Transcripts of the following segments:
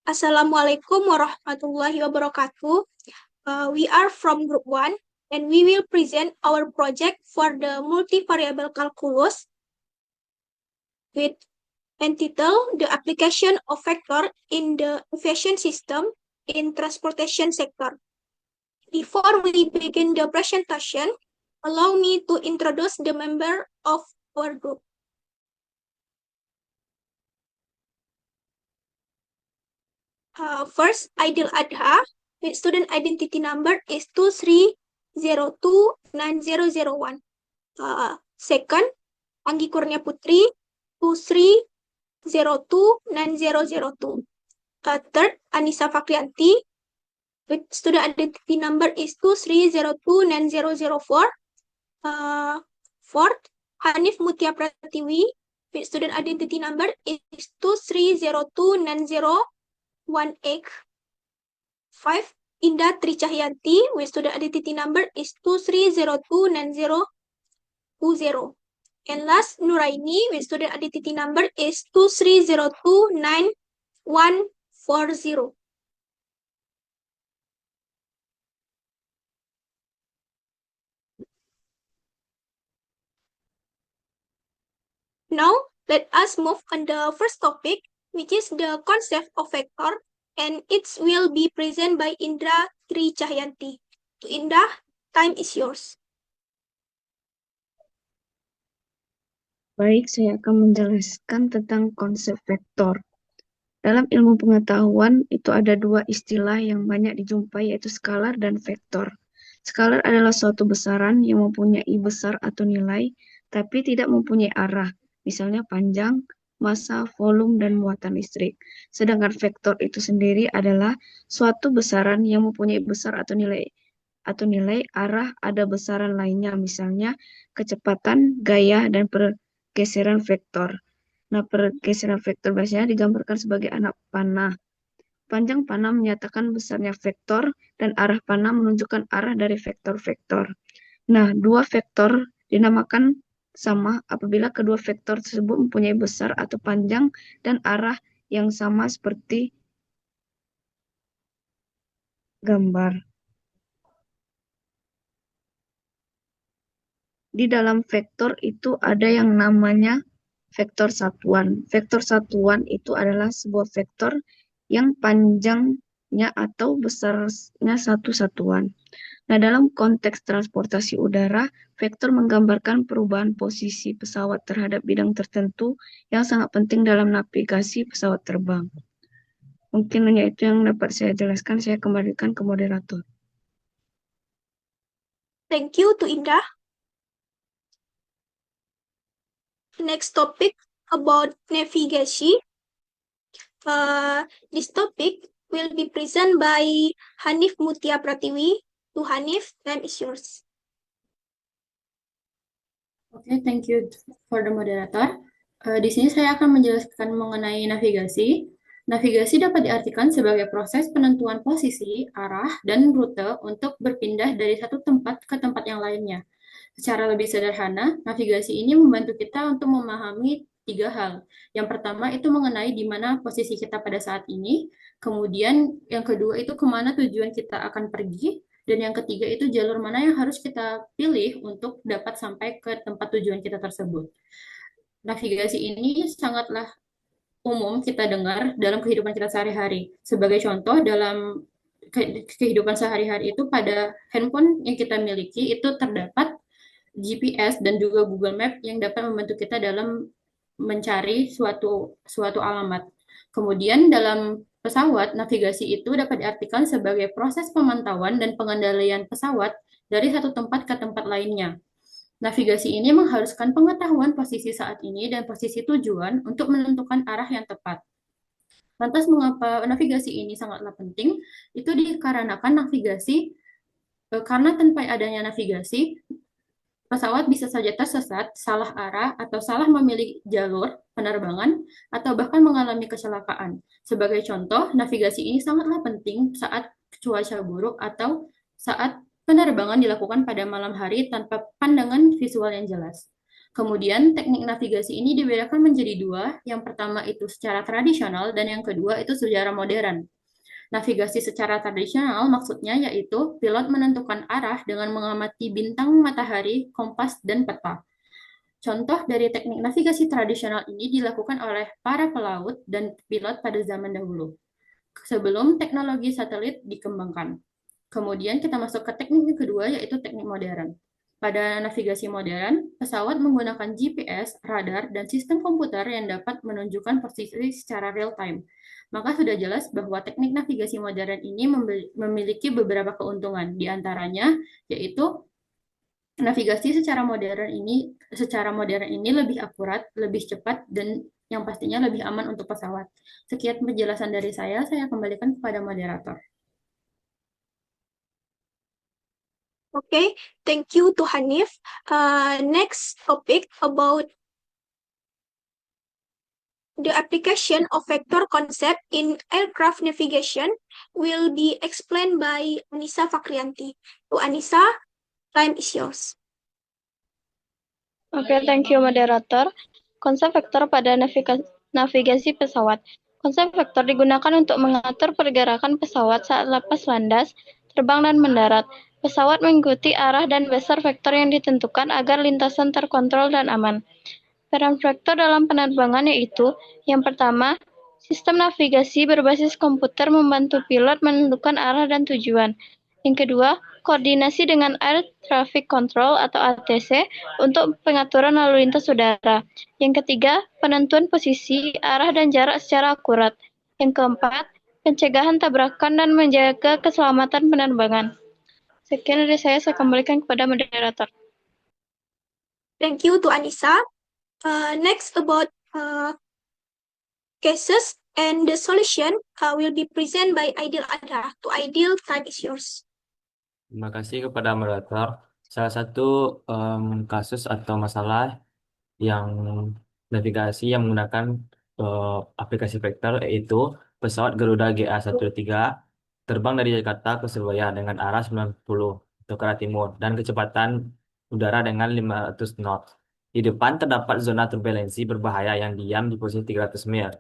Assalamualaikum warahmatullahi wabarakatuh. We are from Group 1 and we will present our project for the multivariable calculus with entitled The Application of Vector in the Aviation System in Transportation Sector. Before we begin the presentation, allow me to introduce the member of our group. First, Aidil Adha, with student identity number is 23029001. Second, Anggi Kurnia Putri, 23029002. Third, Anissa Fakrianti, with student identity number is 23029004. Fourth, Hanif Mutia Pratiwi, with student identity number is 23029018. 5. Indah Tricahyanti, with student identity number is 23029020. And last, Nuraini, with student identity number is 23029140. Now, let us move on the first topic, which is the concept of vector, and it will be presented by Indra Tricahyanti. To Indah, time is yours. Baik, saya akan menjelaskan tentang konsep vektor. Dalam ilmu pengetahuan, itu ada dua istilah yang banyak dijumpai, yaitu skalar dan vektor. Skalar adalah suatu besaran yang mempunyai besar atau nilai, tapi tidak mempunyai arah, misalnya panjang, massa, volume, dan muatan listrik. Sedangkan vektor itu sendiri adalah suatu besaran yang mempunyai besar atau nilai arah, ada besaran lainnya, misalnya kecepatan, gaya, dan pergeseran vektor. Nah, pergeseran vektor biasanya digambarkan sebagai anak panah. Panjang panah menyatakan besarnya vektor, dan arah panah menunjukkan arah dari vektor-vektor. Nah, dua vektor dinamakan sama apabila kedua vektor tersebut mempunyai besar atau panjang dan arah yang sama seperti gambar. Di dalam vektor itu ada yang namanya vektor satuan. Vektor satuan itu adalah sebuah vektor yang panjangnya atau besarnya satu satuan. Nah, dalam konteks transportasi udara, vektor menggambarkan perubahan posisi pesawat terhadap bidang tertentu yang sangat penting dalam navigasi pesawat terbang. Mungkin hanya itu yang dapat saya jelaskan. Saya kembalikan ke moderator. Thank you to Indah. Next topic about navigation. This topic will be presented by Hanif Mutia Pratiwi. To Hanif, time is yours. Oke, thank you for the moderator. Di sini saya akan menjelaskan mengenai navigasi. Navigasi dapat diartikan sebagai proses penentuan posisi, arah, dan rute untuk berpindah dari satu tempat ke tempat yang lainnya. Secara lebih sederhana, navigasi ini membantu kita untuk memahami tiga hal. Yang pertama itu mengenai di mana posisi kita pada saat ini, kemudian yang kedua itu kemana tujuan kita akan pergi, dan yang ketiga itu jalur mana yang harus kita pilih untuk dapat sampai ke tempat tujuan kita tersebut. Navigasi ini sangatlah umum kita dengar dalam kehidupan kita sehari-hari. Sebagai contoh, dalam kehidupan sehari-hari itu pada handphone yang kita miliki itu terdapat GPS dan juga Google Map yang dapat membantu kita dalam mencari suatu alamat. Kemudian dalam pesawat, navigasi itu dapat diartikan sebagai proses pemantauan dan pengendalian pesawat dari satu tempat ke tempat lainnya. Navigasi ini mengharuskan pengetahuan posisi saat ini dan posisi tujuan untuk menentukan arah yang tepat. Lantas mengapa navigasi ini sangatlah penting? Itu dikarenakan navigasi, karena tanpa adanya navigasi, pesawat bisa saja tersesat, salah arah, atau salah memilih jalur penerbangan, atau bahkan mengalami kecelakaan. Sebagai contoh, navigasi ini sangatlah penting saat cuaca buruk atau saat penerbangan dilakukan pada malam hari tanpa pandangan visual yang jelas. Kemudian teknik navigasi ini dibedakan menjadi dua. Yang pertama itu secara tradisional dan yang kedua itu secara modern. Navigasi secara tradisional maksudnya yaitu pilot menentukan arah dengan mengamati bintang, matahari, kompas, dan peta. Contoh dari teknik navigasi tradisional ini dilakukan oleh para pelaut dan pilot pada zaman dahulu, sebelum teknologi satelit dikembangkan. Kemudian kita masuk ke teknik yang kedua, yaitu teknik modern. Pada navigasi modern, pesawat menggunakan GPS, radar, dan sistem komputer yang dapat menunjukkan posisi secara real-time. Maka sudah jelas bahwa teknik navigasi modern ini memiliki beberapa keuntungan, di antaranya yaitu navigasi secara modern ini lebih akurat, lebih cepat, dan yang pastinya lebih aman untuk pesawat. Sekian penjelasan dari saya kembalikan kepada moderator. Okay, thank you to Hanif. Next topic about the application of vector concept in aircraft navigation will be explained by Anissa Fakrianti. To Anissa, time is yours. Oke, thank you moderator. Konsep vektor pada navigasi pesawat. Konsep vektor digunakan untuk mengatur pergerakan pesawat saat lepas landas, terbang, dan mendarat. Pesawat mengikuti arah dan besar vektor yang ditentukan agar lintasan terkontrol dan aman. Peran vektor dalam penerbangan yaitu, yang pertama, sistem navigasi berbasis komputer membantu pilot menentukan arah dan tujuan. Yang kedua, koordinasi dengan Air Traffic Control atau ATC untuk pengaturan lalu lintas udara. Yang ketiga, penentuan posisi, arah, dan jarak secara akurat. Yang keempat, pencegahan tabrakan dan menjaga keselamatan penerbangan. Sekian dari saya kembalikan kepada moderator. Thank you to Anissa. Next about cases and the solution will be presented by Aidil Adha. To Aidil, time is yours. Terima kasih kepada moderator. Salah satu kasus atau masalah yang navigasi yang menggunakan aplikasi vektor yaitu pesawat Garuda GA123 terbang dari Jakarta ke Surabaya dengan arah 90 atau ke arah timur dan kecepatan udara dengan 500 knot. Di depan terdapat zona turbulensi berbahaya yang diam di posisi 300 mil.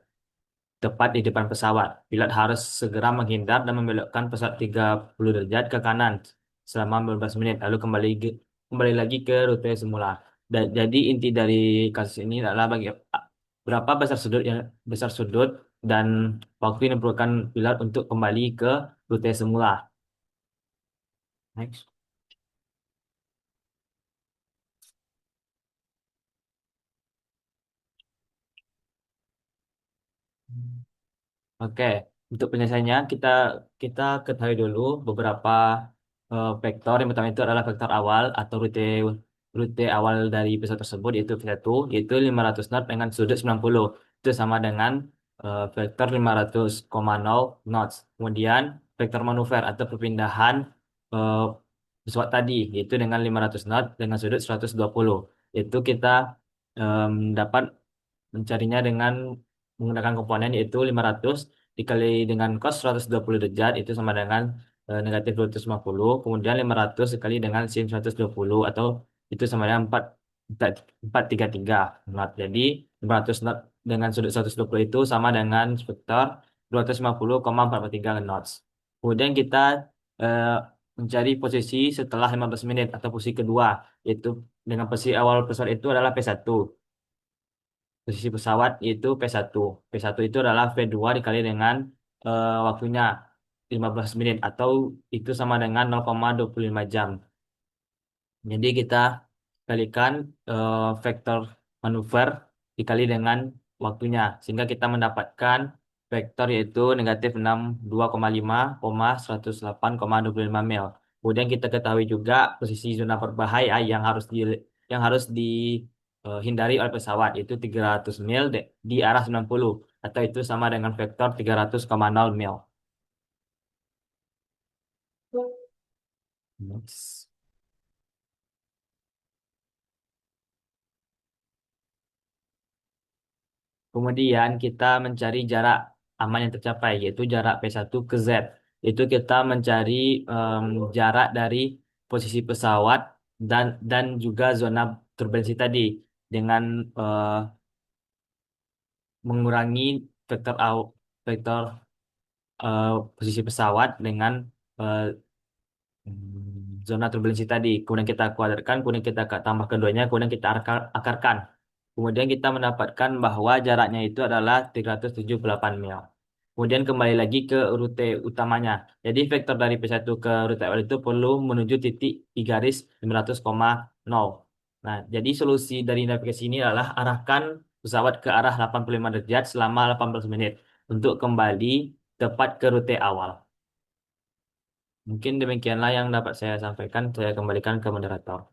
Tepat di depan pesawat. Pilot harus segera menghindar dan membelokkan pesawat 30 derajat ke kanan selama 15 menit, lalu kembali lagi ke rute semula. Jadi inti dari kasus ini adalah berapa besar sudut dan waktu yang diperlukan pilot untuk kembali ke rute semula. Next. Oke, untuk penyelesaiannya kita ketahui dulu beberapa vektor. Yang pertama itu adalah vektor awal atau rute awal dari pesawat tersebut yaitu V1 yaitu 500 knot dengan sudut 90. Itu sama dengan vektor 500,0 knots. Kemudian vektor manuver atau perpindahan eh, pesawat tadi yaitu dengan 500 knot dengan sudut 120. Itu kita dapat mencarinya dengan menggunakan komponen yaitu 500 dikali dengan cos 120 derajat itu sama dengan negatif 250. Kemudian 500 dikali dengan sin 120 atau itu sama dengan 433 knot. Jadi 500 knot dengan sudut 120 itu sama dengan vektor 250,443 knots. Kemudian kita eh, mencari posisi setelah 15 menit atau posisi kedua yaitu dengan posisi awal pesawat itu adalah P1. Posisi pesawat itu P1. P1 itu adalah V2 dikali dengan waktunya 15 menit atau itu sama dengan 0,25 jam. Jadi kita kalikan vektor manuver dikali dengan waktunya sehingga kita mendapatkan vektor yaitu negatif 62,5,108,25 mil. Kemudian kita ketahui juga posisi zona berbahaya yang harus dihindari oleh pesawat yaitu 300 mil di arah 90 atau itu sama dengan vektor 300,0 mil. Next. Kemudian kita mencari jarak aman yang tercapai, yaitu jarak P1 ke Z. Itu kita mencari jarak dari posisi pesawat dan juga zona turbulensi tadi. dengan mengurangi vektor eh, posisi pesawat dengan eh, zona turbulensi tadi. Kemudian kita kuadratkan, kemudian kita tambah keduanya, kemudian kita akarkan. Kemudian kita mendapatkan bahwa jaraknya itu adalah 378 mil. Kemudian kembali lagi ke rute utamanya. Jadi vektor dari P1 ke rute awal itu perlu menuju titik I garis 500,0. Nah, jadi solusi dari navigasi ini adalah arahkan pesawat ke arah 85 derajat selama 18 menit untuk kembali tepat ke rute awal. Mungkin demikianlah yang dapat saya sampaikan. Saya kembalikan ke moderator.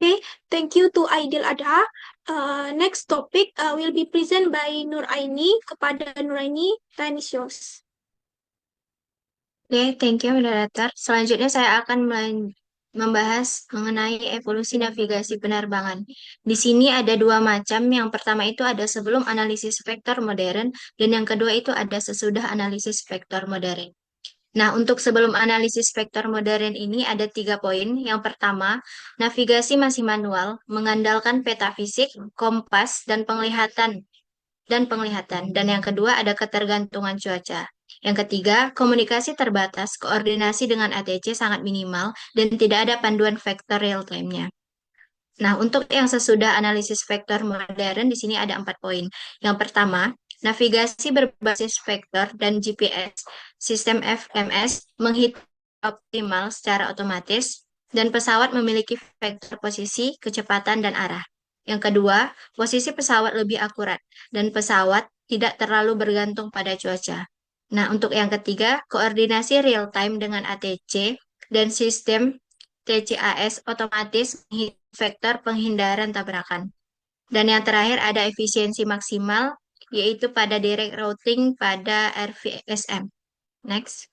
Okay, thank you to Aidil Adha. Next topic will be present by Nur Aini. Kepada Nur Aini, time is yours. Oke, thank you moderator. Selanjutnya saya akan membahas mengenai evolusi navigasi penerbangan. Di sini ada dua macam. Yang pertama itu ada sebelum analisis vektor modern, dan yang kedua itu ada sesudah analisis vektor modern. Nah, untuk sebelum analisis vektor modern ini ada 3 poin. Yang pertama, navigasi masih manual, mengandalkan peta fisik, kompas, dan penglihatan. Dan yang kedua ada ketergantungan cuaca. Yang ketiga, komunikasi terbatas, koordinasi dengan ATC sangat minimal, dan tidak ada panduan vektor real time-nya. Nah, untuk yang sesudah analisis vektor modern, di sini ada 4 poin. Yang pertama, navigasi berbasis vektor dan GPS, sistem FMS menghitung optimal secara otomatis, dan pesawat memiliki vektor posisi, kecepatan, dan arah. Yang kedua, posisi pesawat lebih akurat, dan pesawat tidak terlalu bergantung pada cuaca. Nah, untuk yang ketiga, koordinasi real-time dengan ATC dan sistem TCAS otomatis vektor penghindaran tabrakan. Dan yang terakhir ada efisiensi maksimal, yaitu pada direct routing pada RVSM. Next.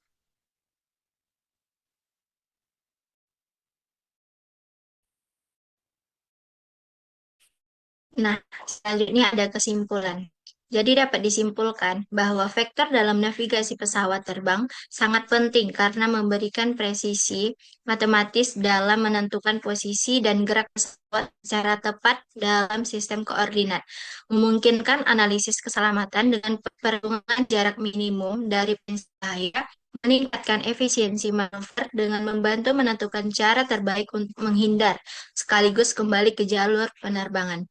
Nah, selanjutnya ada kesimpulan. Jadi dapat disimpulkan bahwa vektor dalam navigasi pesawat terbang sangat penting karena memberikan presisi matematis dalam menentukan posisi dan gerak pesawat secara tepat dalam sistem koordinat, memungkinkan analisis keselamatan dengan perhitungan jarak minimum dari prinsip bahaya, meningkatkan efisiensi manuver dengan membantu menentukan cara terbaik untuk menghindar, sekaligus kembali ke jalur penerbangan,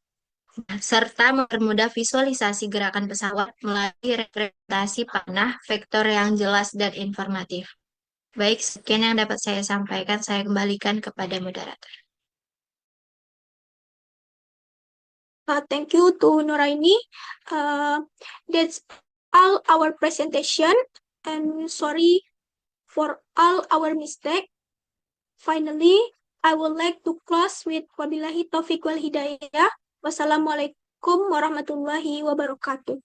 serta mempermudah visualisasi gerakan pesawat melalui representasi panah vektor yang jelas dan informatif. Baik, sekian yang dapat saya sampaikan. Saya kembalikan kepada moderator. Thank you to Nuraini. That's all our presentation, and sorry for all our mistake. Finally, I would like to close with wabillahi taufiq wal hidayah. Wassalamualaikum warahmatullahi wabarakatuh.